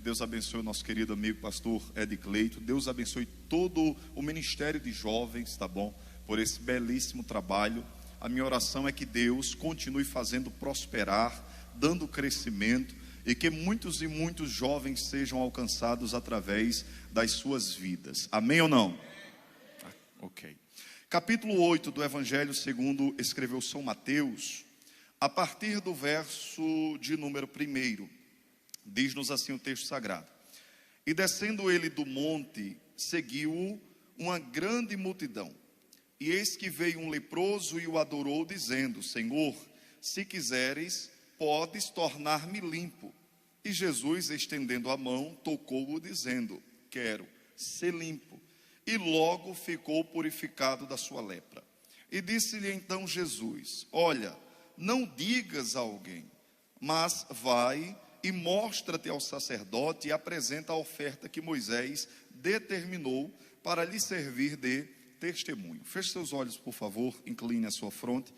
Deus abençoe o nosso querido amigo pastor Ed Cleito. Deus abençoe todo o ministério de jovens, tá bom? Por esse belíssimo trabalho. A minha oração é que Deus continue fazendo prosperar, dando crescimento, e que muitos e muitos jovens sejam alcançados através das suas vidas. Amém ou não? Ok. Capítulo 8 do Evangelho segundo escreveu São Mateus, a partir do verso de número 1, diz-nos assim o texto sagrado: E descendo ele do monte, seguiu-o uma grande multidão. E eis que veio um leproso e o adorou, dizendo: Senhor, se quiseres, podes tornar-me limpo. E Jesus, estendendo a mão, tocou-o, dizendo: Quero, ser limpo. E logo ficou purificado da sua lepra. E disse-lhe então Jesus: Olha, não digas a alguém, mas vai e mostra-te ao sacerdote e apresenta a oferta que Moisés determinou para lhe servir de testemunho. Feche seus olhos, por favor, incline a sua fronte.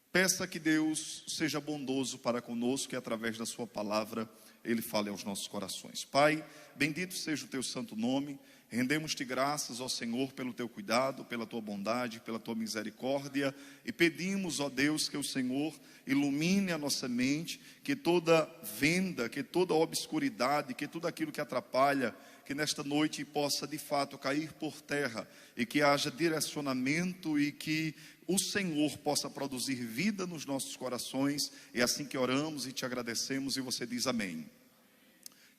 Peça que Deus seja bondoso para conosco e através da sua palavra Ele fale aos nossos corações. Pai, bendito seja o teu santo nome. Rendemos-te graças, ó Senhor, pelo teu cuidado, pela tua bondade, pela tua misericórdia, e pedimos, ó Deus, que o Senhor ilumine a nossa mente, que toda venda, que toda obscuridade, que tudo aquilo que atrapalha, que nesta noite possa de fato cair por terra, e que haja direcionamento, e que o Senhor possa produzir vida nos nossos corações. É assim que oramos e te agradecemos, e você diz amém.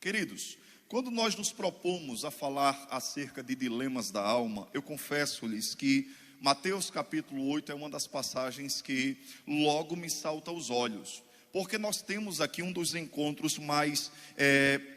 Queridos, quando nós nos propomos a falar acerca de dilemas da alma, eu confesso-lhes que Mateus capítulo 8 é uma das passagens que logo me salta aos olhos, porque nós temos aqui um dos encontros mais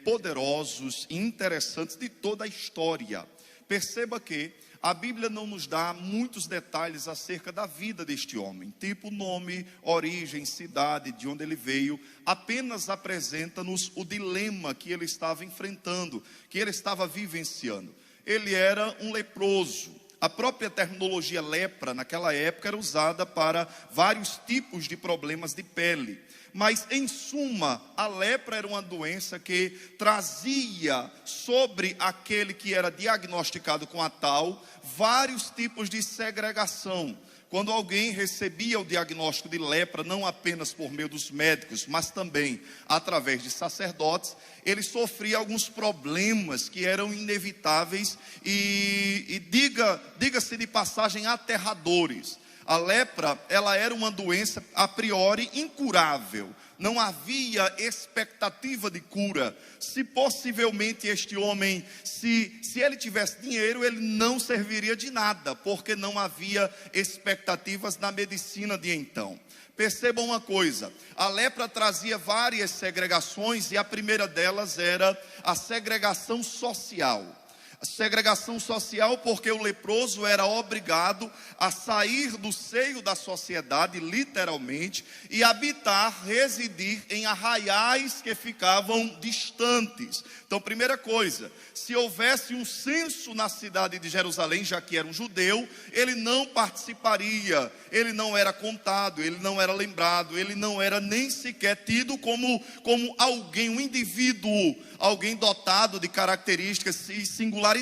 poderosos e interessantes de toda a história. Perceba que a Bíblia não nos dá muitos detalhes acerca da vida deste homem, tipo nome, origem, cidade, de onde ele veio. Apenas apresenta-nos o dilema que ele estava enfrentando, que ele estava vivenciando. Ele era um leproso. A própria terminologia lepra naquela época era usada para vários tipos de problemas de pele. Mas em suma, a lepra era uma doença que trazia sobre aquele que era diagnosticado com a tal vários tipos de segregação. Quando alguém recebia o diagnóstico de lepra, não apenas por meio dos médicos, mas também através de sacerdotes, ele sofria alguns problemas que eram inevitáveis e diga-se de passagem, aterradores. A lepra, ela era uma doença a priori incurável. Não havia expectativa de cura. Se possivelmente este homem, se ele tivesse dinheiro, ele não serviria de nada, porque não havia expectativas na medicina de então. Percebam uma coisa, a lepra trazia várias segregações, e a primeira delas era a segregação social. Segregação social porque o leproso era obrigado a sair do seio da sociedade, literalmente, e habitar, residir em arraiais que ficavam distantes. Então, primeira coisa, se houvesse um censo na cidade de Jerusalém, já que era um judeu, ele não participaria, ele não era contado, ele não era lembrado, ele não era nem sequer tido como alguém, um indivíduo, alguém dotado de características e singularidades.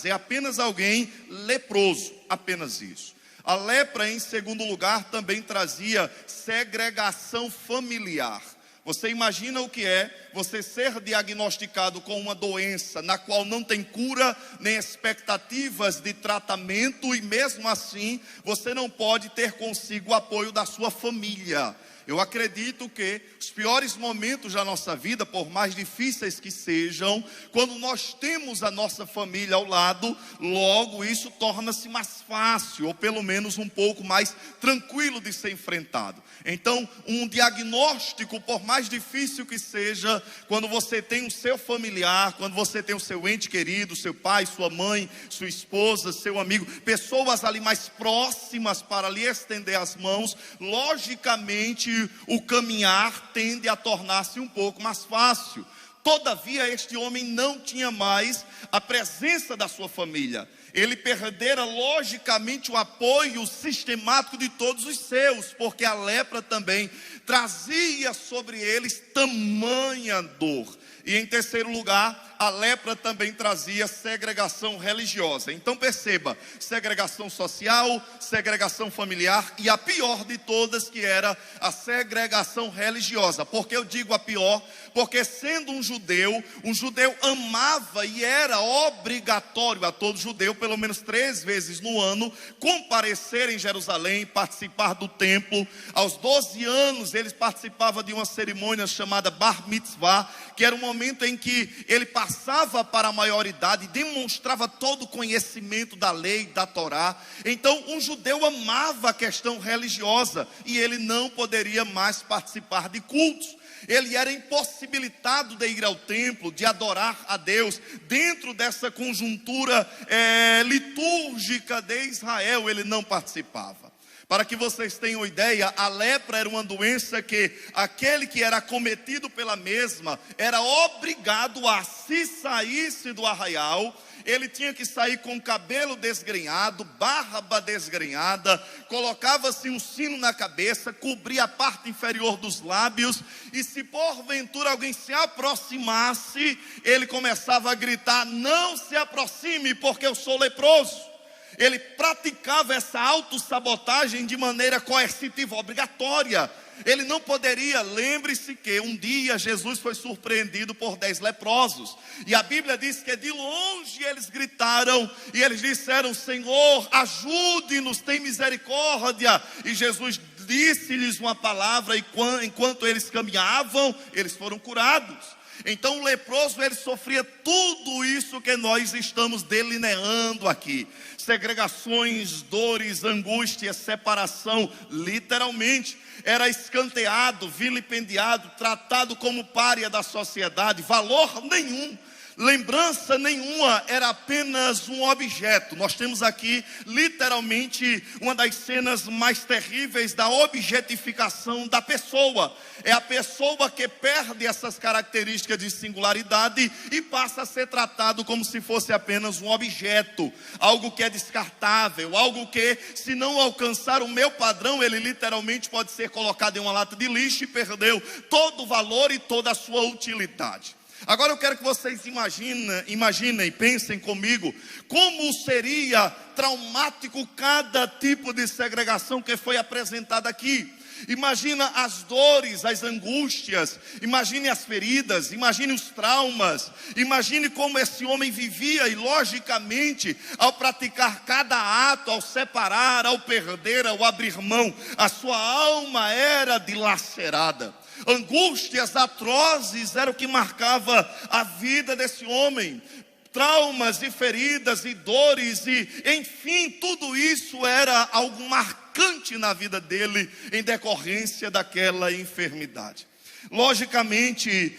É apenas alguém leproso, apenas isso. A lepra, em segundo lugar, também trazia segregação familiar. Você imagina o que é você ser diagnosticado com uma doença na qual não tem cura nem expectativas de tratamento, e mesmo assim você não pode ter consigo o apoio da sua família. Eu acredito que os piores momentos da nossa vida, por mais difíceis que sejam, quando nós temos a nossa família ao lado, logo isso torna-se mais fácil, ou pelo menos um pouco mais tranquilo de ser enfrentado. Então, um diagnóstico, por mais difícil que seja, quando você tem o seu familiar, quando você tem o seu ente querido, seu pai, sua mãe, sua esposa, seu amigo, pessoas ali mais próximas para lhe estender as mãos, logicamente o caminhar tende a tornar-se um pouco mais fácil. Todavia, este homem não tinha mais a presença da sua família. Ele perdera logicamente o apoio sistemático de todos os seus, porque a lepra também trazia sobre eles tamanha dor. E em terceiro lugar, a lepra também trazia segregação religiosa. Então perceba, segregação social, segregação familiar e a pior de todas, que era a segregação religiosa. Por que eu digo a pior? Porque sendo um judeu amava e era obrigatório a todo judeu, pelo menos 3 vezes no ano, comparecer em Jerusalém, participar do templo. Aos 12 anos ele participava de uma cerimônia chamada Bar Mitzvah, que era um momento em que ele passava para a maioridade e demonstrava todo o conhecimento da lei, da Torá. Então um judeu amava a questão religiosa e ele não poderia mais participar de cultos. Ele era impossibilitado de ir ao templo, de adorar a Deus. Dentro dessa conjuntura litúrgica de Israel, ele não participava. Para que vocês tenham ideia, a lepra era uma doença que aquele que era acometido pela mesma era obrigado a, se saísse do arraial, ele tinha que sair com o cabelo desgrenhado, barba desgrenhada, colocava-se um sino na cabeça, cobria a parte inferior dos lábios, e se porventura alguém se aproximasse, ele começava a gritar: não se aproxime, porque eu sou leproso. Ele praticava essa autossabotagem de maneira coercitiva, obrigatória. Ele não poderia. Lembre-se que um dia Jesus foi surpreendido por 10 leprosos. E a Bíblia diz que de longe eles gritaram e eles disseram: Senhor, ajude-nos, tem misericórdia. E Jesus disse-lhes uma palavra e enquanto eles caminhavam, eles foram curados. Então o leproso, ele sofria tudo isso que nós estamos delineando aqui: segregações, dores, angústia, separação. Literalmente era escanteado, vilipendiado, tratado como pária da sociedade, valor nenhum, lembrança nenhuma, era apenas um objeto. Nós temos aqui literalmente uma das cenas mais terríveis da objetificação da pessoa. É a pessoa que perde essas características de singularidade e passa a ser tratado como se fosse apenas um objeto, algo que é descartável, algo que, se não alcançar o meu padrão, ele literalmente pode ser colocado em uma lata de lixo e perdeu todo o valor e toda a sua utilidade. Agora eu quero que vocês imaginem e pensem comigo como seria traumático cada tipo de segregação que foi apresentada aqui. Imagina as dores, as angústias, imagine as feridas, imagine os traumas, imagine como esse homem vivia. E logicamente, ao praticar cada ato, ao separar, ao perder, ao abrir mão, a sua alma era dilacerada. Angústias atrozes era o que marcava a vida desse homem. Traumas e feridas e dores e, enfim, tudo isso era algo marcante na vida dele em decorrência daquela enfermidade. Logicamente,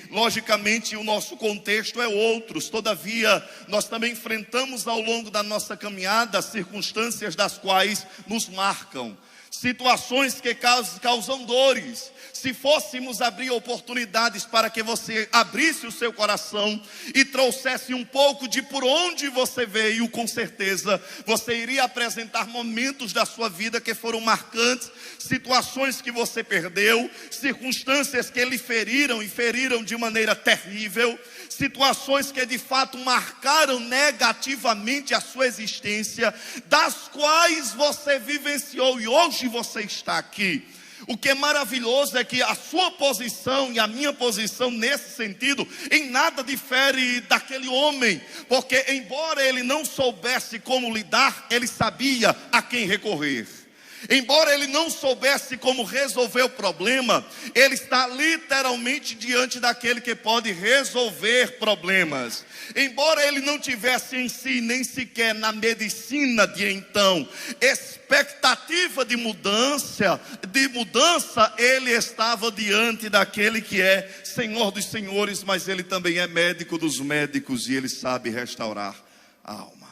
o nosso contexto é outro. Todavia, nós também enfrentamos ao longo da nossa caminhada circunstâncias das quais nos marcam, situações que causam dores. Se fôssemos abrir oportunidades para que você abrisse o seu coração e trouxesse um pouco de por onde você veio, com certeza você iria apresentar momentos da sua vida que foram marcantes, situações que você perdeu, circunstâncias que lhe feriram e feriram de maneira terrível, situações que de fato marcaram negativamente a sua existência, das quais você vivenciou e hoje você está aqui. O que é maravilhoso é que a sua posição e a minha posição nesse sentido em nada difere daquele homem, porque embora ele não soubesse como lidar, ele sabia a quem recorrer. Embora ele não soubesse como resolver o problema, ele está literalmente diante daquele que pode resolver problemas. Embora ele não tivesse em si, nem sequer na medicina de então, expectativa de mudança, ele estava diante daquele que é Senhor dos senhores, mas ele também é médico dos médicos e ele sabe restaurar a alma.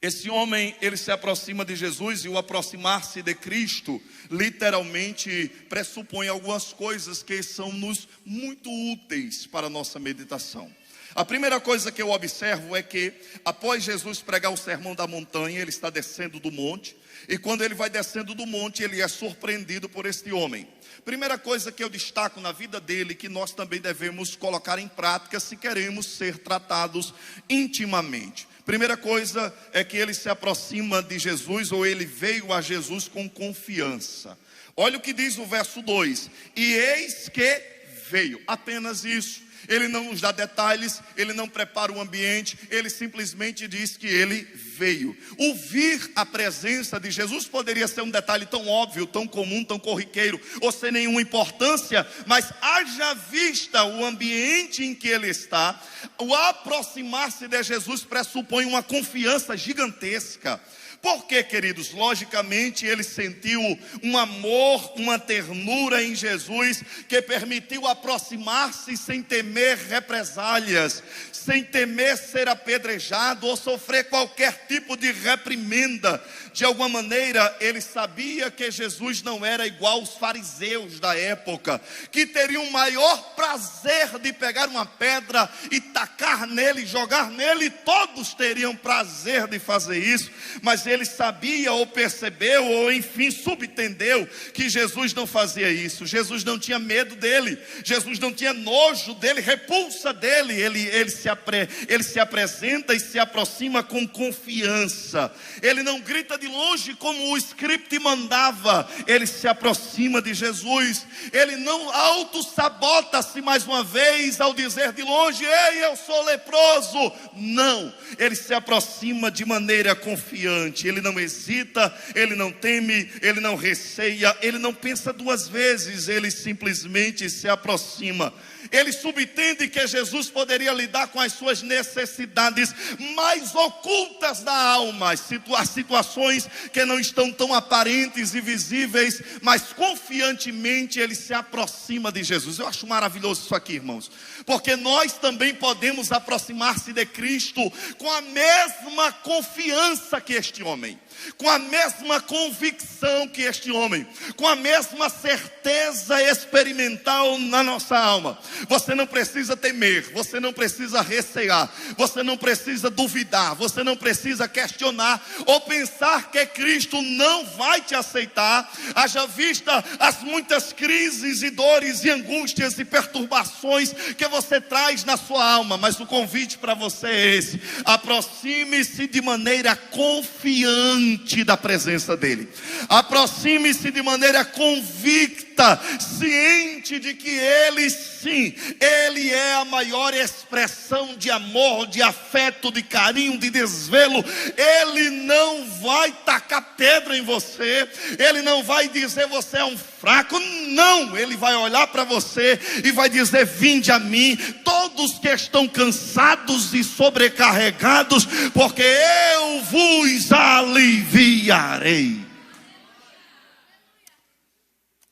Esse homem, ele se aproxima de Jesus, e o aproximar-se de Cristo literalmente pressupõe algumas coisas que são-nos muito úteis para a nossa meditação. A primeira coisa que eu observo é que, após Jesus pregar o sermão da montanha, ele está descendo do monte, e quando ele vai descendo do monte, ele é surpreendido por este homem. Primeira coisa que eu destaco na vida dele, que nós também devemos colocar em prática se queremos ser tratados intimamente. Primeira coisa é que ele se aproxima de Jesus, ou ele veio a Jesus com confiança. Olha o que diz o verso 2: e eis que veio, apenas isso. Ele não nos dá detalhes, ele não prepara o ambiente, ele simplesmente diz que ele veio. O vir à presença de Jesus poderia ser um detalhe tão óbvio, tão comum, tão corriqueiro, ou sem nenhuma importância, mas haja vista o ambiente em que ele está, o aproximar-se de Jesus pressupõe uma confiança gigantesca. Por quê, queridos? Logicamente ele sentiu um amor, uma ternura em Jesus, que permitiu aproximar-se sem temer represálias, sem temer ser apedrejado ou sofrer qualquer tipo de reprimenda. De alguma maneira ele sabia que Jesus não era igual aos fariseus da época, que teriam o maior prazer de pegar uma pedra e tacar nele, jogar nele. Todos teriam prazer de fazer isso, mas ele sabia, ou percebeu, ou enfim subentendeu que Jesus não fazia isso. Jesus não tinha medo dele, Jesus não tinha nojo dele, repulsa dele. Ele se apresenta e se aproxima com confiança. Ele não grita de longe como o script mandava, ele se aproxima de Jesus. Ele não auto-sabota-se mais uma vez ao dizer de longe: ei, eu sou leproso. Não, ele se aproxima de maneira confiante. Ele não hesita, ele não teme, ele não receia, ele não pensa duas vezes, ele simplesmente se aproxima. Ele subentende que Jesus poderia lidar com as suas necessidades mais ocultas da alma, as situações que não estão tão aparentes e visíveis, mas confiantemente ele se aproxima de Jesus. Eu acho maravilhoso isso aqui, irmãos, porque nós também podemos aproximar-se de Cristo com a mesma confiança que este homem, com a mesma convicção que este homem, com a mesma certeza experimental na nossa alma. Você não precisa temer, você não precisa recear, você não precisa duvidar, você não precisa questionar ou pensar que Cristo não vai te aceitar. Haja vista as muitas crises e dores e angústias e perturbações que você traz na sua alma, mas o convite para você é esse: aproxime-se de maneira confiante da presença dele, aproxime-se de maneira convicta, ciente de que ele sim, ele é a maior expressão de amor, de afeto, de carinho, de desvelo. Ele não vai tacar pedra em você, ele não vai dizer você é um fraco, não, ele vai olhar para você e vai dizer: vinde a mim, todos que estão cansados e sobrecarregados, porque eu vos aliviarei.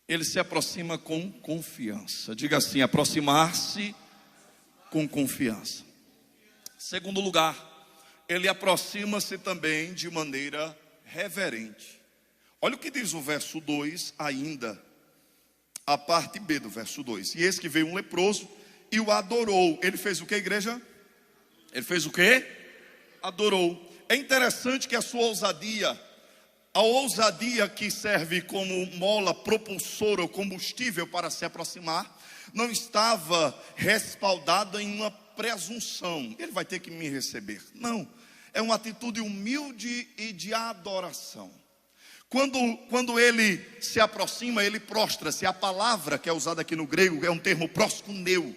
Ele se aproxima com confiança. Diga assim: aproximar-se com confiança. Segundo lugar, ele aproxima-se também de maneira reverente. Olha o que diz o verso 2 ainda, a parte B do verso 2: e eis que veio um leproso e o adorou. Ele fez o que, igreja? Ele fez o que? Adorou. É interessante que a sua ousadia, a ousadia que serve como mola propulsora ou combustível para se aproximar, não estava respaldada em uma presunção: ele vai ter que me receber. Não, é uma atitude humilde e de adoração. Quando ele se aproxima, ele prostra-se. A palavra que é usada aqui no grego é um termo proskuneu.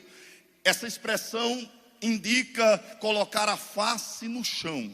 Essa expressão indica colocar a face no chão.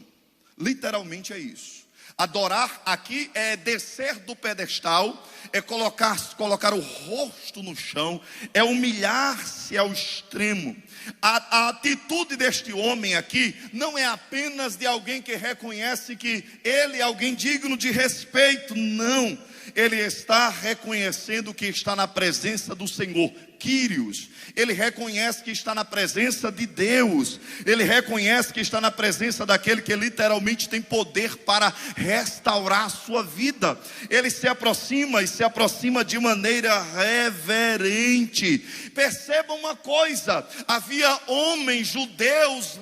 Literalmente é isso. Adorar aqui é descer do pedestal, é colocar o rosto no chão, é humilhar-se ao extremo. A atitude deste homem aqui não é apenas de alguém que reconhece que ele é alguém digno de respeito, não. Ele está reconhecendo que está na presença do Senhor. Quírios. Ele reconhece que está na presença de Deus. Ele reconhece que está na presença daquele que literalmente tem poder para restaurar a sua vida. Ele se aproxima e se aproxima de maneira reverente. Perceba uma coisa: havia homens judeus,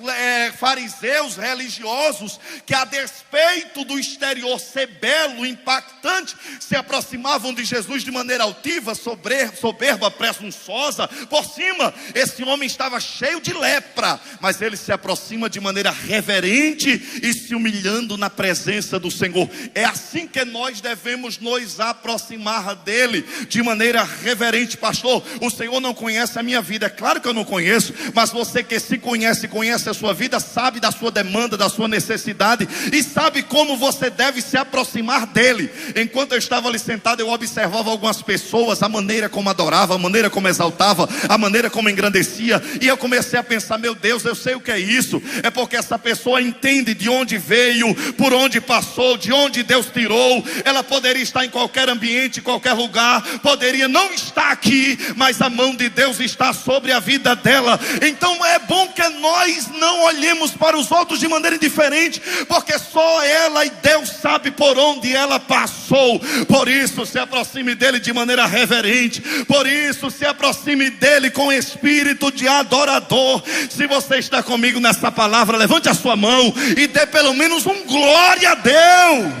fariseus, religiosos, que a despeito do exterior ser belo, impactante, se aproximavam de Jesus de maneira altiva, soberba, presunçosa. Por cima, esse homem estava cheio de lepra, mas ele se aproxima de maneira reverente e se humilhando na presença do Senhor. É assim que nós devemos nos aproximar dele, de maneira reverente. Pastor, o Senhor não conhece a minha vida. É claro que eu não conheço, mas você que se conhece, conhece a sua vida, sabe da sua demanda, da sua necessidade, e sabe como você deve se aproximar dele. Enquanto eu estava ali sentado, eu observava algumas pessoas, a maneira como adorava, a maneira como exaltava, a maneira como engrandecia, e eu comecei a pensar: meu Deus, eu sei o que é isso. É porque essa pessoa entende de onde veio, por onde passou, de onde Deus tirou. Ela poderia estar em qualquer ambiente, em qualquer lugar, poderia não estar aqui, mas a mão de Deus está sobre a vida dela. Então é bom que nós não olhemos para os outros de maneira indiferente, porque só ela e Deus sabe por onde ela passou. Por isso, se aproxime dele de maneira reverente. Por isso, se aproxime dele com espírito de adorador. Se você está comigo nessa palavra, levante a sua mão e dê pelo menos um glória a Deus.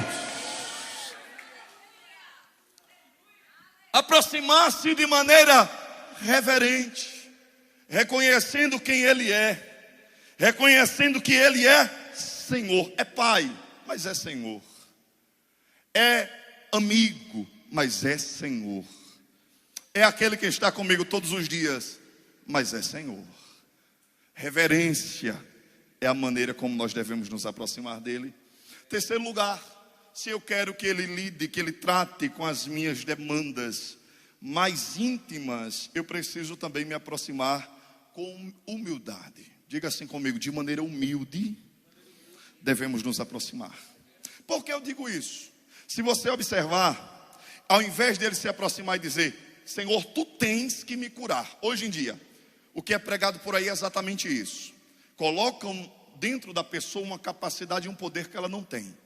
Aproximar-se de maneira reverente, reconhecendo quem ele é, reconhecendo que ele é Senhor. É Pai, mas é Senhor. É amigo, mas é Senhor. É aquele que está comigo todos os dias, mas é Senhor. Reverência é a maneira como nós devemos nos aproximar dele. Terceiro lugar, se eu quero que ele lide, que ele trate com as minhas demandas mais íntimas, eu preciso também me aproximar com humildade. Diga assim comigo: de maneira humilde devemos nos aproximar. Por que eu digo isso? Se você observar, ao invés dele se aproximar e dizer: Senhor, tu tens que me curar. Hoje em dia, o que é pregado por aí é exatamente isso. Colocam dentro da pessoa uma capacidade e um poder que ela não tem.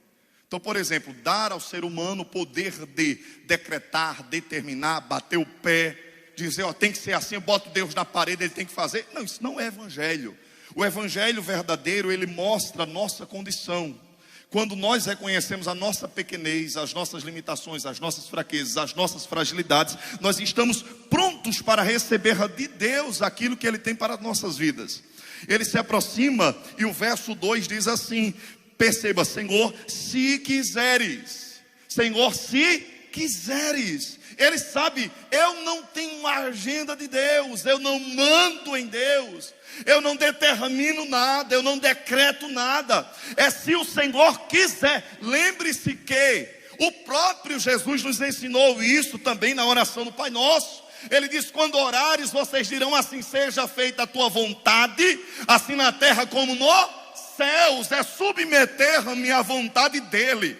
Então, por exemplo, dar ao ser humano o poder de decretar, determinar, bater o pé, dizer: ó, tem que ser assim, eu boto Deus na parede, ele tem que fazer. Não, isso não é evangelho. O evangelho verdadeiro, ele mostra a nossa condição. Quando nós reconhecemos a nossa pequenez, as nossas limitações, as nossas fraquezas, as nossas fragilidades, nós estamos prontos para receber de Deus aquilo que ele tem para as nossas vidas. Ele se aproxima e o verso 2 diz assim: perceba, Senhor, se quiseres. Senhor, se quiseres. Ele sabe, eu não tenho uma agenda de Deus, eu não mando em Deus, eu não determino nada, eu não decreto nada. É se o Senhor quiser. Lembre-se que o próprio Jesus nos ensinou isso também na oração do Pai Nosso. Ele diz: quando orares, vocês dirão: assim seja feita a tua vontade, assim na terra como nos céus. É submeter-me à vontade dele.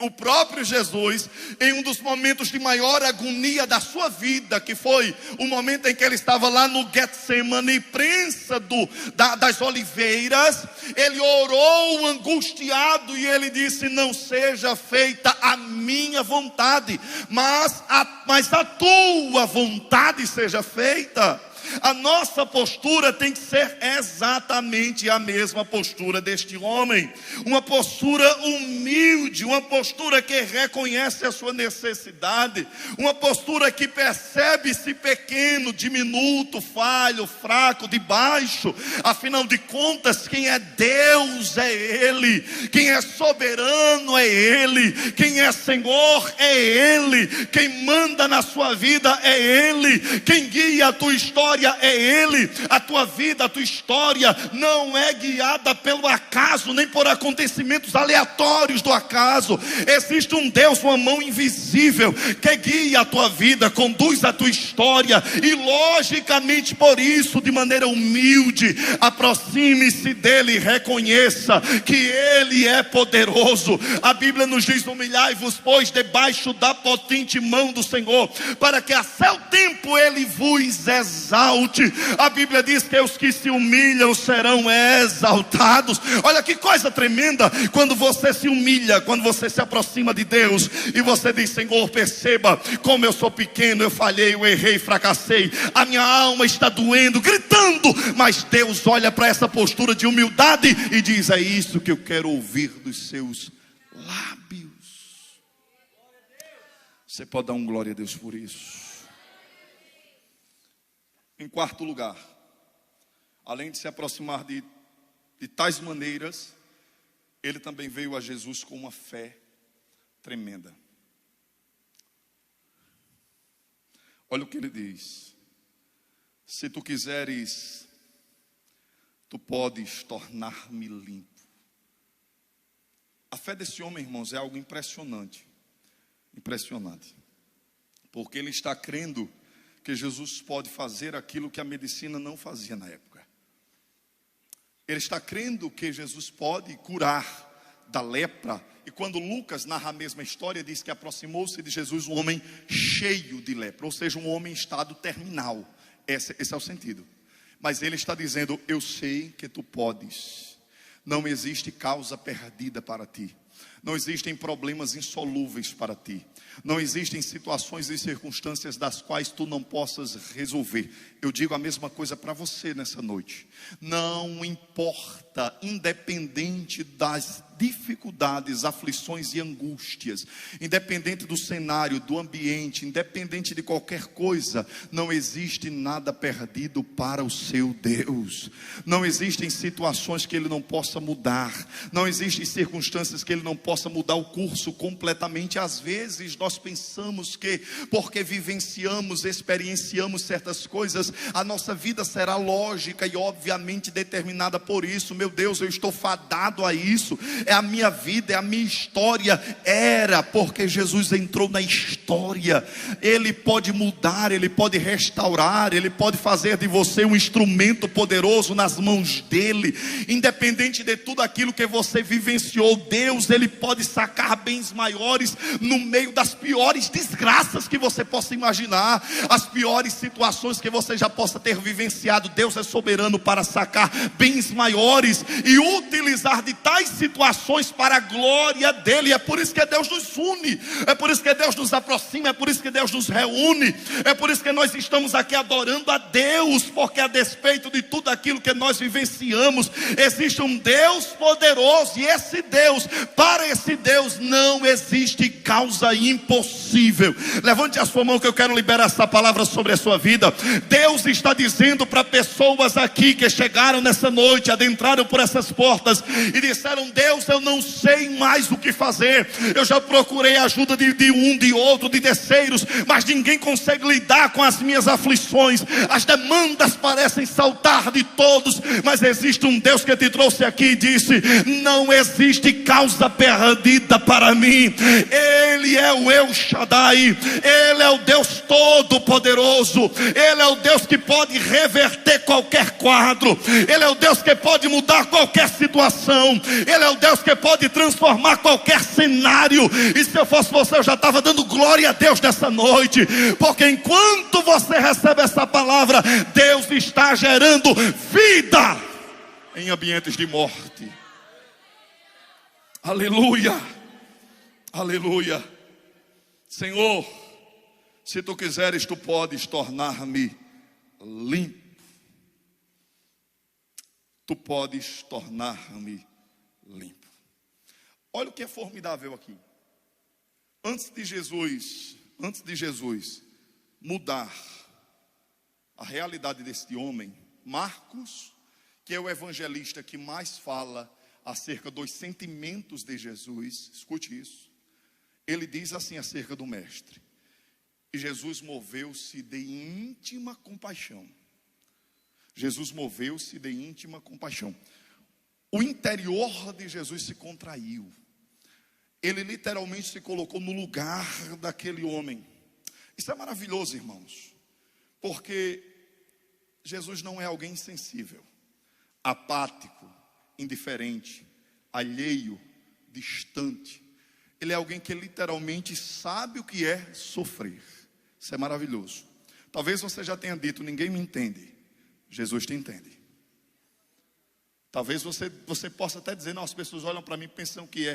O próprio Jesus, em um dos momentos de maior agonia da sua vida, que foi o momento em que ele estava lá no Getsemane, prensa das oliveiras, ele orou angustiado e ele disse: não seja feita a minha vontade, mas a tua vontade seja feita. A nossa postura tem que ser exatamente a mesma postura deste homem. Uma postura humilde, uma postura que reconhece a sua necessidade, uma postura que percebe-se pequeno, diminuto, falho, fraco, de baixo. Afinal de contas, quem é Deus é Ele, quem é soberano é Ele, quem é Senhor é Ele, quem manda na sua vida é Ele, quem guia a tua história história é Ele. A tua vida, a tua história não é guiada pelo acaso, nem por acontecimentos aleatórios do acaso. Existe um Deus, uma mão invisível, que guia a tua vida, conduz a tua história. E logicamente por isso, de maneira humilde, aproxime-se dele e reconheça que Ele é poderoso. A Bíblia nos diz: humilhai-vos, pois, debaixo da potente mão do Senhor, para que a seu tempo Ele vos exalte. A Bíblia diz que os que se humilham serão exaltados. Olha que coisa tremenda, quando você se humilha, quando você se aproxima de Deus, e você diz: Senhor, perceba como eu sou pequeno, eu falhei, eu errei, fracassei, a minha alma está doendo, gritando. Mas Deus olha para essa postura de humildade e diz: é isso que eu quero ouvir dos seus lábios. Você pode dar um glória a Deus por isso. Em quarto lugar, além de se aproximar de tais maneiras, ele também veio a Jesus com uma fé tremenda. Olha o que ele diz: se tu quiseres, tu podes tornar-me limpo. A fé desse homem, irmãos, é algo impressionante. Impressionante. Porque ele está crendo que Jesus pode fazer aquilo que a medicina não fazia na época. Ele está crendo que Jesus pode curar da lepra. E quando Lucas narra a mesma história, diz que aproximou-se de Jesus um homem cheio de lepra, ou seja, um homem em estado terminal. Esse é o sentido. Mas ele está dizendo: eu sei que tu podes. Não existe causa perdida para ti. Não existem problemas insolúveis para ti. Não existem situações e circunstâncias das quais tu não possas resolver. Eu digo a mesma coisa para você nessa noite. Não importa, independente das dificuldades, aflições e angústias, independente do cenário, do ambiente, independente de qualquer coisa, não existe nada perdido para o seu Deus. Não existem situações que Ele não possa mudar. Não existem circunstâncias que Ele não possa mudar o curso completamente. Às vezes nós pensamos que porque vivenciamos, experienciamos certas coisas, a nossa vida será lógica e obviamente determinada por isso. Meu Deus, eu estou fadado a isso. É a minha vida, é a minha história. Era porque Jesus entrou na história. Ele pode mudar, Ele pode restaurar, Ele pode fazer de você um instrumento poderoso nas mãos dEle. Independente de tudo aquilo que você vivenciou, Deus, Ele pode sacar bens maiores no meio das piores desgraças que você possa imaginar, as piores situações que você já possa ter vivenciado. Deus é soberano para sacar bens maiores e utilizar de tais situações para a glória dEle. É por isso que Deus nos une, é por isso que Deus nos aproxima, é por isso que Deus nos reúne, é por isso que nós estamos aqui adorando a Deus, porque a despeito de tudo aquilo que nós vivenciamos, existe um Deus poderoso, e esse Deus, para esse Deus não existe causa impossível. Levante a sua mão que eu quero liberar essa palavra sobre a sua vida. Deus está dizendo para pessoas aqui que chegaram nessa noite, adentraram por essas portas e disseram: Deus, eu não sei mais o que fazer. Eu já procurei a ajuda de um, de outro, de terceiros, mas ninguém consegue lidar com as minhas aflições. As demandas parecem saltar de todos, mas existe um Deus que te trouxe aqui e disse: não existe causa perdida para mim. Ele é o El Shaddai, Ele é o Deus Todo-Poderoso, Ele é o Deus que pode reverter qualquer quadro, Ele é o Deus que pode mudar qualquer situação, Ele é o Deus que pode transformar qualquer cenário. E se eu fosse você, eu já estava dando glória a Deus nessa noite, porque enquanto você recebe essa palavra, Deus está gerando vida em ambientes de morte. Aleluia, aleluia. Senhor, se tu quiseres, tu podes tornar-me limpo. Tu podes tornar-me limpo. Olha o que é formidável aqui. Antes de Jesus mudar a realidade deste homem, Marcos, que é o evangelista que mais fala acerca dos sentimentos de Jesus, escute isso. Ele diz assim acerca do mestre: e Jesus moveu-se de íntima compaixão. Jesus moveu-se de íntima compaixão. O interior de Jesus se contraiu. Ele literalmente se colocou no lugar daquele homem. Isso é maravilhoso, irmãos, porque Jesus não é alguém insensível, apático, indiferente, alheio, distante. Ele é alguém que literalmente sabe o que é sofrer. Isso é maravilhoso. Talvez você já tenha dito: ninguém me entende. Jesus te entende. Talvez você possa até dizer: não, as pessoas olham para mim e pensam que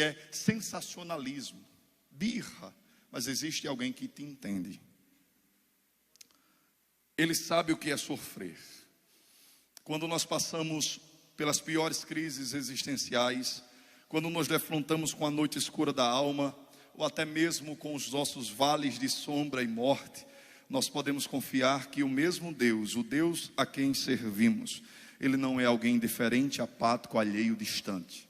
é sensacionalismo, birra. Mas existe alguém que te entende. Ele sabe o que é sofrer. Quando nós passamos pelas piores crises existenciais, quando nos defrontamos com a noite escura da alma, ou até mesmo com os nossos vales de sombra e morte, nós podemos confiar que o mesmo Deus, o Deus a quem servimos, Ele não é alguém indiferente, apático, alheio, distante.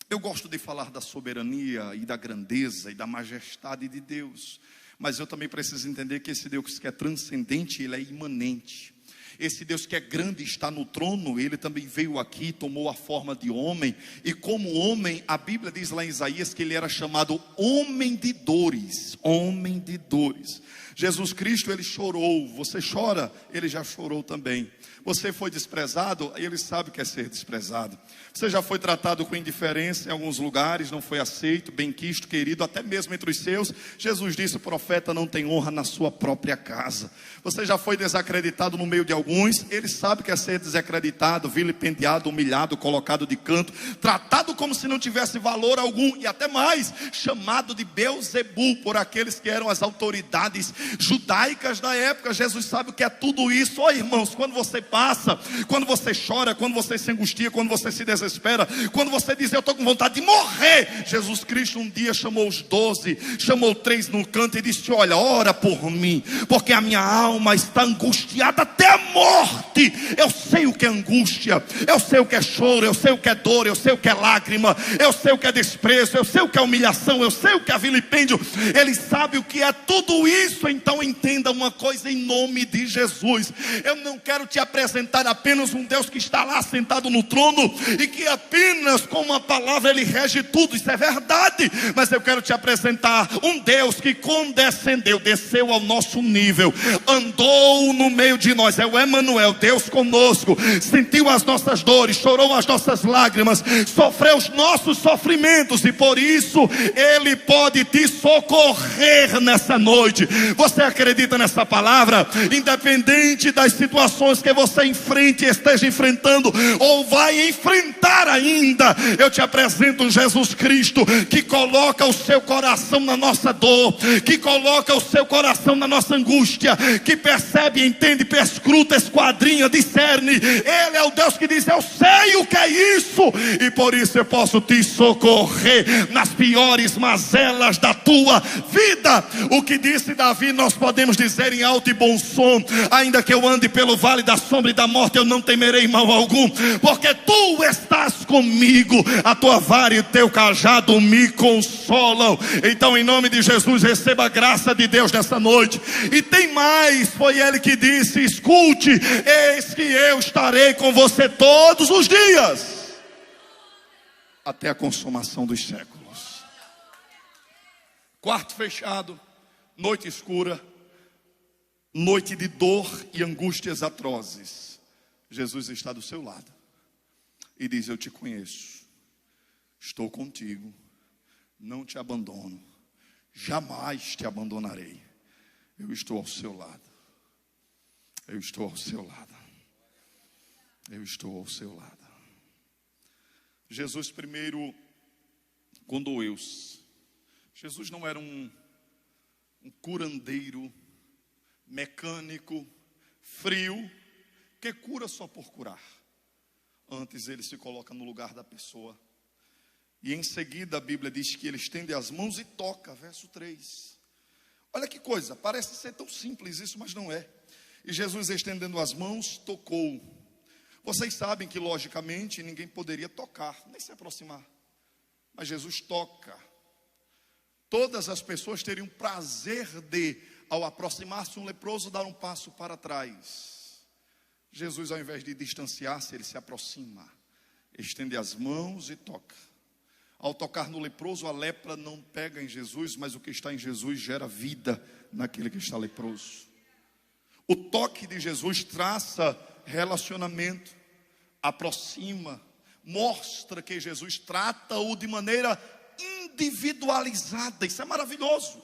Eu gosto de falar da soberania e da grandeza e da majestade de Deus, mas eu também preciso entender que esse Deus que é transcendente, Ele é imanente. Esse Deus que é grande está no trono. Ele também veio aqui, tomou a forma de homem. E como homem, a Bíblia diz lá em Isaías que Ele era chamado homem de dores. Homem de dores. Jesus Cristo, Ele chorou. Você chora? Ele já chorou também. Você foi desprezado? Ele sabe o que é ser desprezado. Você já foi tratado com indiferença em alguns lugares, não foi aceito, benquisto, querido, até mesmo entre os seus. Jesus disse: o profeta não tem honra na sua própria casa. Você já foi desacreditado no meio de alguns. Ele sabe o que é ser desacreditado, vilipendiado, humilhado, colocado de canto, tratado como se não tivesse valor algum, e até mais, chamado de Beelzebul por aqueles que eram as autoridades judaicas da época. Jesus sabe o que é tudo isso. Ó, irmãos, quando você passa, quando você chora, quando você se angustia, quando você se desespera, quando você diz: eu estou com vontade de morrer, Jesus Cristo um dia chamou os 12, chamou 3 no canto e disse: olha, ora por mim, porque a minha alma está angustiada até a morte. Eu sei o que é angústia, eu sei o que é choro, eu sei o que é dor, eu sei o que é lágrima, eu sei o que é desprezo, eu sei o que é humilhação, eu sei o que é vilipêndio. Ele sabe o que é tudo isso. Então entenda uma coisa em nome de Jesus: eu não quero te apresentar apenas um Deus que está lá sentado no trono e que apenas com uma palavra Ele rege tudo. Isso é verdade. Mas eu quero te apresentar um Deus que condescendeu, desceu ao nosso nível, andou no meio de nós. É o Emanuel, Deus conosco. Sentiu as nossas dores, chorou as nossas lágrimas, sofreu os nossos sofrimentos, e por isso Ele pode te socorrer nessa noite. Você acredita nessa palavra? Independente das situações que você enfrente, esteja enfrentando ou vai enfrentar ainda, eu te apresento Jesus Cristo, que coloca o seu coração na nossa dor, que coloca o seu coração na nossa angústia, que percebe, entende, perscruta, esquadrinha, discerne. Ele é o Deus que diz: eu sei o que é isso, e por isso eu posso te socorrer nas piores mazelas da tua vida. O que disse Davi, nós podemos dizer em alto e bom som: ainda que eu ande pelo vale da sombra e da morte, eu não temerei mal algum, porque tu estás comigo, a tua vara e o teu cajado me consolam. Então, em nome de Jesus, receba a graça de Deus nessa noite. E tem mais, foi Ele que disse: escute, eis que eu estarei com você todos os dias, até a consumação dos séculos. Quarto fechado, noite escura, noite de dor e angústias atrozes. Jesus está do seu lado e diz: eu te conheço, estou contigo, não te abandono, jamais te abandonarei. Eu estou ao seu lado, eu estou ao seu lado, eu estou ao seu lado. Jesus primeiro condoeu-se. Jesus não era um curandeiro mecânico, frio, que cura só por curar. Antes Ele se coloca no lugar da pessoa. E em seguida a Bíblia diz que Ele estende as mãos e toca, verso 3. Olha que coisa, parece ser tão simples isso, mas não é. E Jesus, estendendo as mãos, tocou. Vocês sabem que logicamente ninguém poderia tocar, nem se aproximar. Mas Jesus toca. Todas as pessoas teriam prazer de, ao aproximar-se um leproso, dar um passo para trás. Jesus, ao invés de distanciar-se, ele se aproxima, estende as mãos e toca. Ao tocar no leproso, a lepra não pega em Jesus, mas o que está em Jesus gera vida naquele que está leproso. O toque de Jesus traça relacionamento, aproxima, mostra que Jesus trata-o de maneira individualizada. Isso é maravilhoso.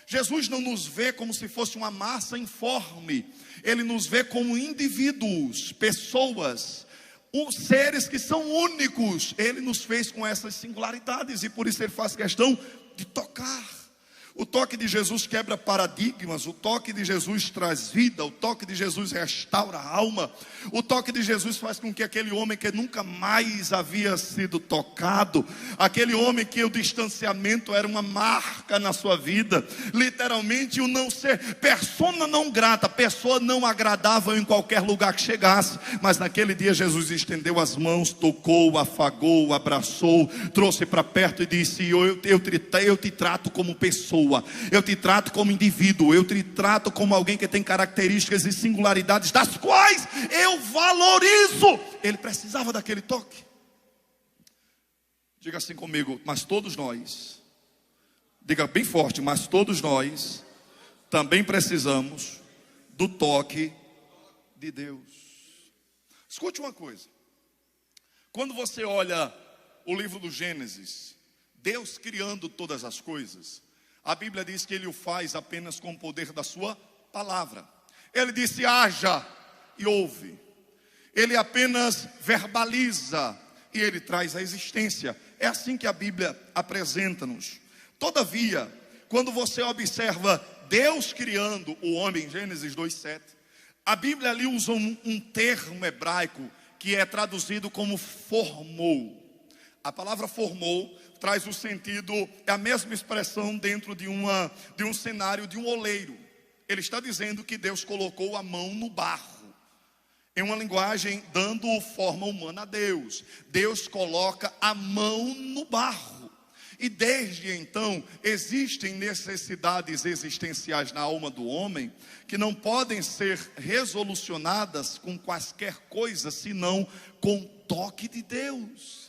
Jesus não nos vê como se fosse uma massa informe. Ele nos vê como indivíduos, pessoas, seres que são únicos. Ele nos fez com essas singularidades e por isso ele faz questão de tocar. O toque de Jesus quebra paradigmas, o toque de Jesus traz vida, o toque de Jesus restaura a alma, o toque de Jesus faz com que aquele homem que nunca mais havia sido tocado, aquele homem que o distanciamento era uma marca na sua vida, literalmente o não ser, persona não grata, pessoa não agradável em qualquer lugar que chegasse, mas naquele dia Jesus estendeu as mãos, tocou, afagou, abraçou, trouxe para perto e disse: eu te trato como pessoa. Eu te trato como indivíduo, eu te trato como alguém que tem características e singularidades das quais eu valorizo. Ele precisava daquele toque. Diga assim comigo: mas todos nós, diga bem forte, mas todos nós também precisamos do toque de Deus. Escute uma coisa: quando você olha o livro do Gênesis, Deus criando todas as coisas, a Bíblia diz que ele o faz apenas com o poder da sua palavra. Ele disse: haja, e ouve. Ele apenas verbaliza e ele traz a existência. É assim que a Bíblia apresenta-nos. Todavia, quando você observa Deus criando o homem, em Gênesis 2:7, a Bíblia ali usa um termo hebraico que é traduzido como formou. A palavra formou traz o sentido, é a mesma expressão dentro de um cenário de um oleiro. Ele está dizendo que Deus colocou a mão no barro, em uma linguagem dando forma humana a Deus. Deus coloca a mão no barro. E desde então existem necessidades existenciais na alma do homem que não podem ser resolucionadas com quaisquer coisas senão com o toque de Deus.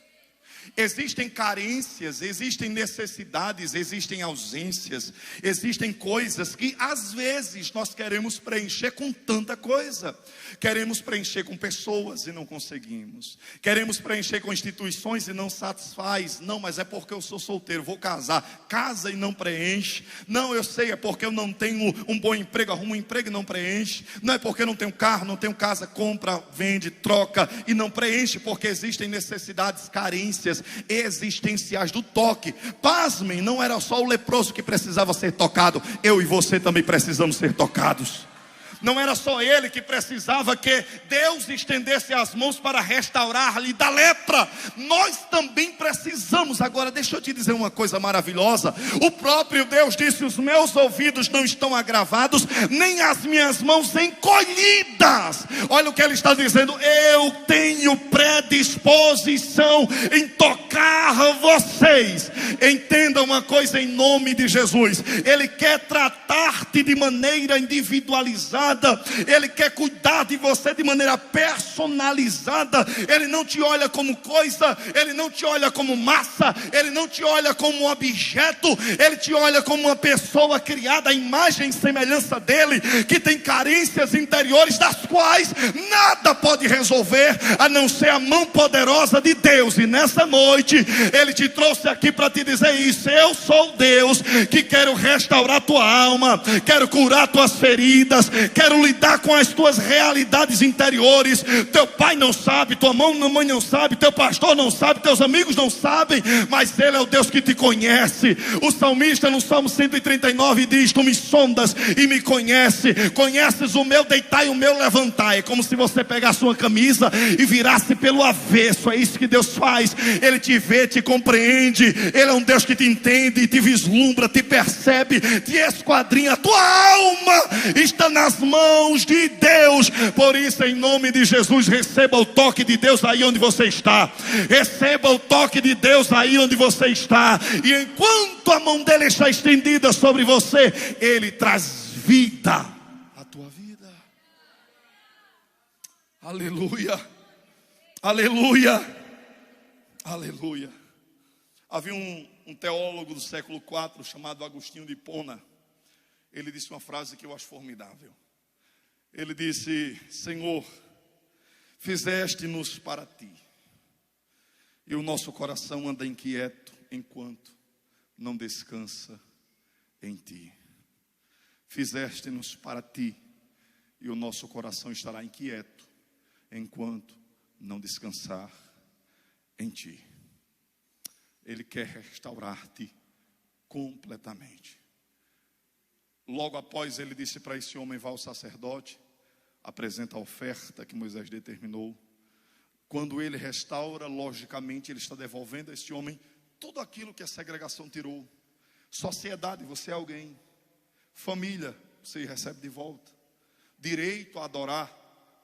Existem carências, existem necessidades, existem ausências, existem coisas que às vezes nós queremos preencher com tanta coisa. Queremos preencher com pessoas e não conseguimos. Queremos preencher com instituições e não satisfaz. Não, mas é porque eu sou solteiro, vou casar. Casa e não preenche. Não, eu sei, é porque eu não tenho um bom emprego, arrumo um emprego e não preenche. Não é porque eu não tenho carro, não tenho casa, compra, vende, troca e não preenche, porque existem necessidades, carências existenciais do toque. Pasmem, não era só o leproso que precisava ser tocado, eu e você também precisamos ser tocados. Não era só ele que precisava que Deus estendesse as mãos para restaurar-lhe da lepra. Nós também precisamos. Agora deixa eu te dizer uma coisa maravilhosa. O próprio Deus disse: os meus ouvidos não estão agravados, nem as minhas mãos encolhidas. Olha o que ele está dizendo: eu tenho predisposição em tocar vocês. Entenda uma coisa em nome de Jesus: ele quer tratar-te de maneira individualizada. Ele quer cuidar de você de maneira personalizada. Ele não te olha como coisa, ele não te olha como massa, ele não te olha como um objeto, ele te olha como uma pessoa criada à imagem e semelhança dele, que tem carências interiores das quais nada pode resolver a não ser a mão poderosa de Deus. E nessa noite ele te trouxe aqui para te dizer isso: eu sou Deus que quero restaurar tua alma, quero curar tuas feridas, quero lidar com as tuas realidades interiores. Teu pai não sabe, tua mãe não sabe, teu pastor não sabe, teus amigos não sabem, mas ele é o Deus que te conhece. O salmista no Salmo 139 diz: tu me sondas e me conheces o meu deitar e o meu levantar. É como se você pegasse uma camisa e virasse pelo avesso. É isso que Deus faz. Ele te vê, te compreende. Ele é um Deus que te entende, te vislumbra, te percebe, te esquadrinha. A tua alma está nas mãos de Deus. Por isso, em nome de Jesus, receba o toque de Deus aí onde você está. Receba o toque de Deus aí onde você está. E enquanto a mão dele está estendida sobre você, ele traz vida à tua vida. Aleluia. Aleluia. Aleluia. Havia um teólogo do século IV chamado Agostinho de Hipona. Ele disse uma frase que eu acho formidável. Ele disse: Senhor, fizeste-nos para ti, e o nosso coração anda inquieto enquanto não descansa em ti. Fizeste-nos para ti, e o nosso coração estará inquieto enquanto não descansar em ti. Ele quer restaurar-te completamente. Logo após, ele disse para esse homem: vá ao sacerdote, apresenta a oferta que Moisés determinou. Quando ele restaura, logicamente ele está devolvendo a esse homem tudo aquilo que a segregação tirou. Sociedade, você é alguém. Família, você recebe de volta. Direito a adorar,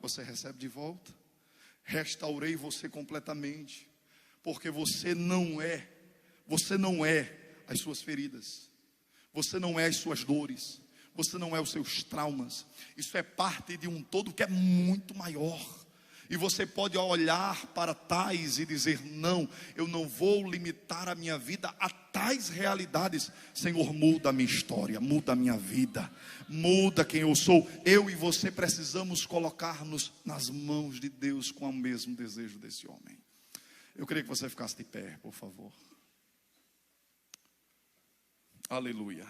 você recebe de volta. Restaurei você completamente, porque você não é as suas feridas, você não é as suas dores, você não é os seus traumas. Isso é parte de um todo que é muito maior. E você pode olhar para tais e dizer: não, eu não vou limitar a minha vida a tais realidades. Senhor, muda a minha história, muda a minha vida, muda quem eu sou. Eu e você precisamos colocar-nos nas mãos de Deus com o mesmo desejo desse homem. Eu queria que você ficasse de pé, por favor. Aleluia.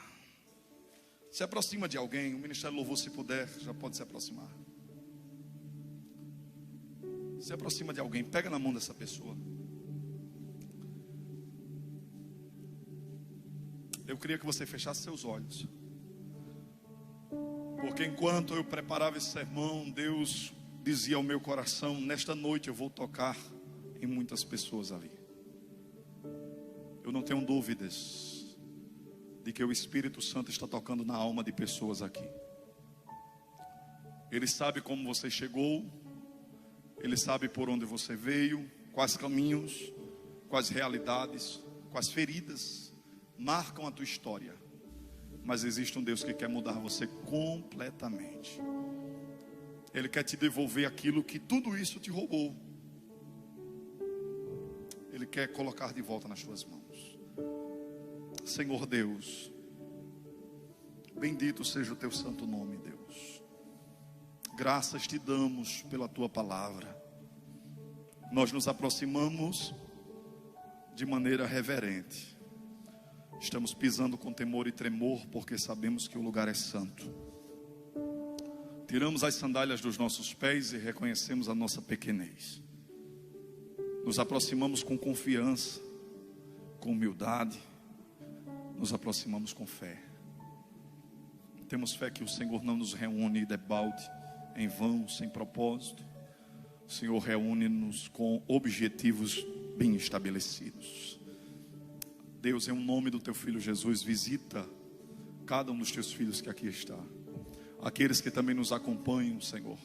Se aproxima de alguém. O Ministério Louvor, se puder, já pode se aproximar. Se aproxima de alguém, pega na mão dessa pessoa. Eu queria que você fechasse seus olhos, porque enquanto eu preparava esse sermão, Deus dizia ao meu coração: nesta noite eu vou tocar em muitas pessoas ali. Eu não tenho dúvidas de que o Espírito Santo está tocando na alma de pessoas aqui. Ele sabe como você chegou, Ele sabe por onde você veio, quais caminhos, quais realidades, quais feridas marcam a tua história. Mas existe um Deus que quer mudar você completamente. Ele quer te devolver aquilo que tudo isso te roubou. Ele quer colocar de volta nas tuas mãos. Senhor Deus, bendito seja o teu santo nome, Deus. Graças te damos pela tua palavra. Nós nos aproximamos de maneira reverente. Estamos pisando com temor e tremor, porque sabemos que o lugar é santo. Tiramos as sandálias dos nossos pés e reconhecemos a nossa pequenez. Nos aproximamos com confiança, com humildade. Nos aproximamos com fé. Temos fé que o Senhor não nos reúne debalde, em vão, sem propósito. O Senhor reúne-nos com objetivos bem estabelecidos. Deus, em nome do teu Filho Jesus, visita cada um dos teus filhos que aqui está. Aqueles que também nos acompanham, Senhor,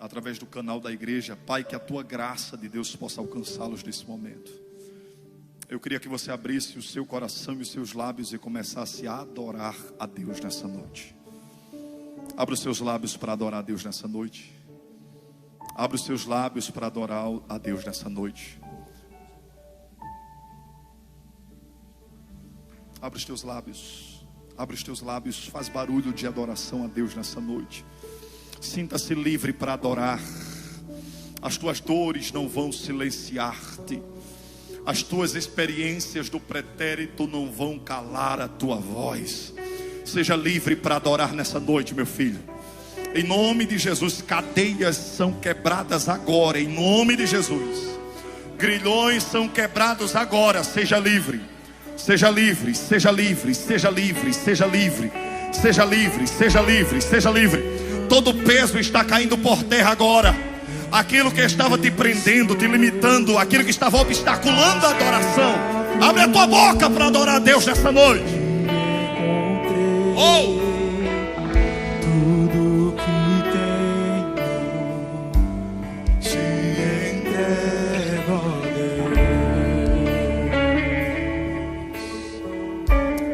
através do canal da igreja. Pai, que a tua graça de Deus possa alcançá-los nesse momento. Eu queria que você abrisse o seu coração e os seus lábios e começasse a adorar a Deus nessa noite. Abra os seus lábios para adorar a Deus nessa noite. Abra os seus lábios para adorar a Deus nessa noite. Abra os teus lábios. Abra os teus lábios. Faz barulho de adoração a Deus nessa noite. Sinta-se livre para adorar. As tuas dores não vão silenciar-te. As tuas experiências do pretérito não vão calar a tua voz. Seja livre para adorar nessa noite, meu filho. Em nome de Jesus, cadeias são quebradas agora. Em nome de Jesus, grilhões são quebrados agora. Seja livre, seja livre, seja livre, seja livre, seja livre, seja livre, seja livre, seja livre. Todo peso está caindo por terra agora. Aquilo que estava te prendendo, te limitando, aquilo que estava obstaculando a adoração, abre a tua boca para adorar a Deus nessa noite. Oh! Tudo que tenho te entrego, Deus.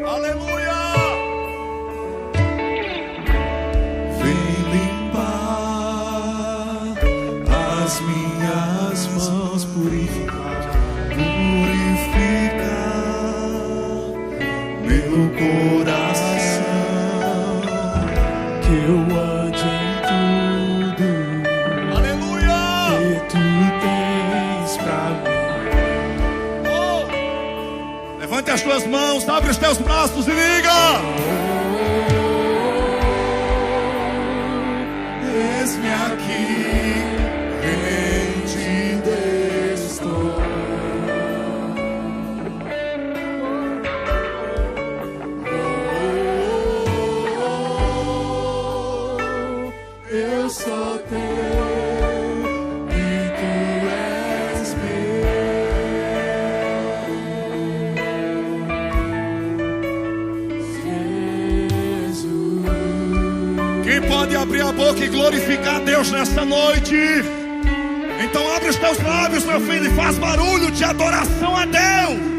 Aleluia! Vem limpar mãos purificar meu coração, que eu ande em tudo. Aleluia! Que tu tens pra mim. Levante as tuas mãos, abre os teus braços e diga: eis-me aqui, rendido estou. Eu sou teu e tu és meu, Jesus. quem pode abrir a boca e glorificar a Deus nessa noite? Então abre os teus lábios, meu filho, e faz barulho de adoração a Deus.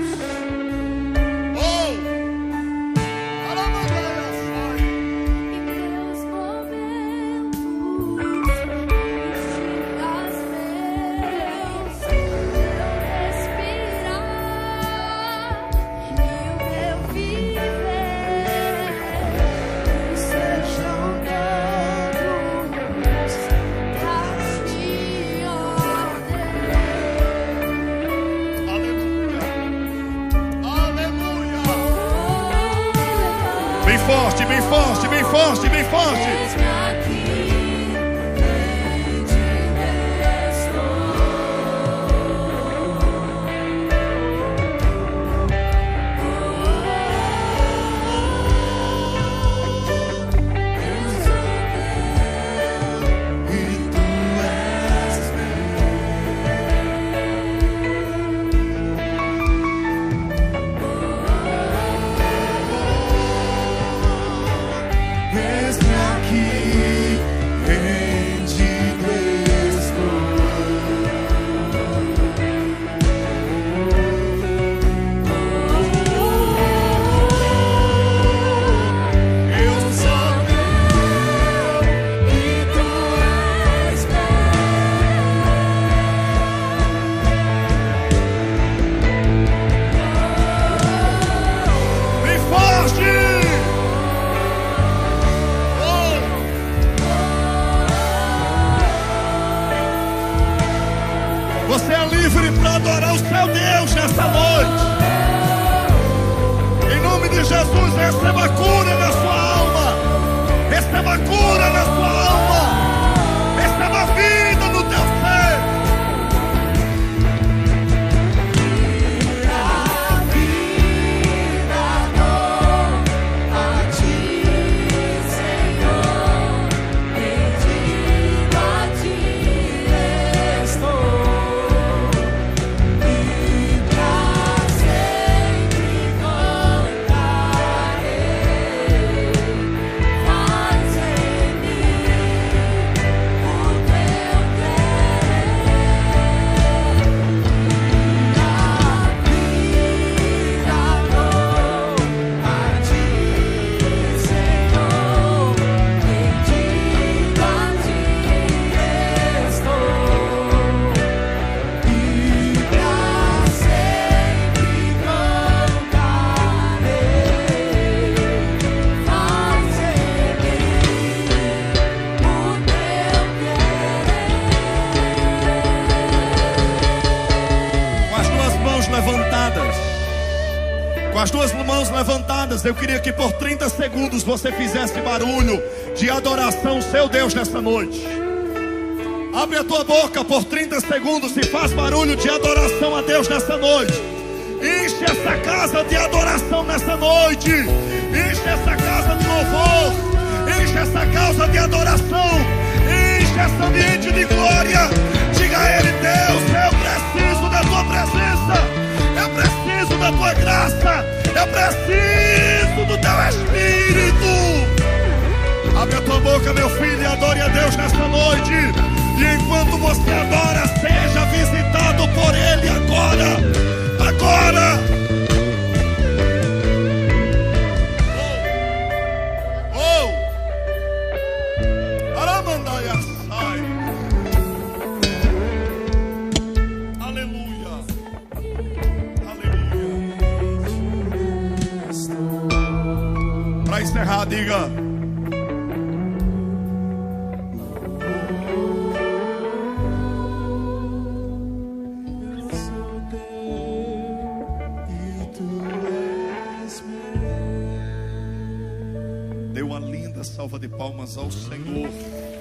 Bem forte, bem forte, bem forte, bem forte. Você é livre para adorar o seu Deus nessa noite. Em nome de Jesus, receba cura na sua alma. Receba cura na sua alma. Receba vida no teu ser. Com as duas mãos levantadas, eu queria que por 30 segundos você fizesse barulho de adoração ao seu Deus nessa noite. Abre a tua boca por 30 segundos e faz barulho de adoração a Deus nessa noite. Enche essa casa de adoração nessa noite. Enche essa casa de louvor. Enche essa casa de adoração. Enche esse ambiente de glória. Diga a Ele: Deus, eu preciso da tua presença. Eu preciso da tua graça. Eu preciso do teu Espírito. Abre a tua boca, meu filho, e adore a Deus nesta noite. E enquanto você adora, seja visitado por Ele agora. Agora. encerrar, diga: eu sou teu e tu és meu. Dê uma linda salva de palmas ao Senhor.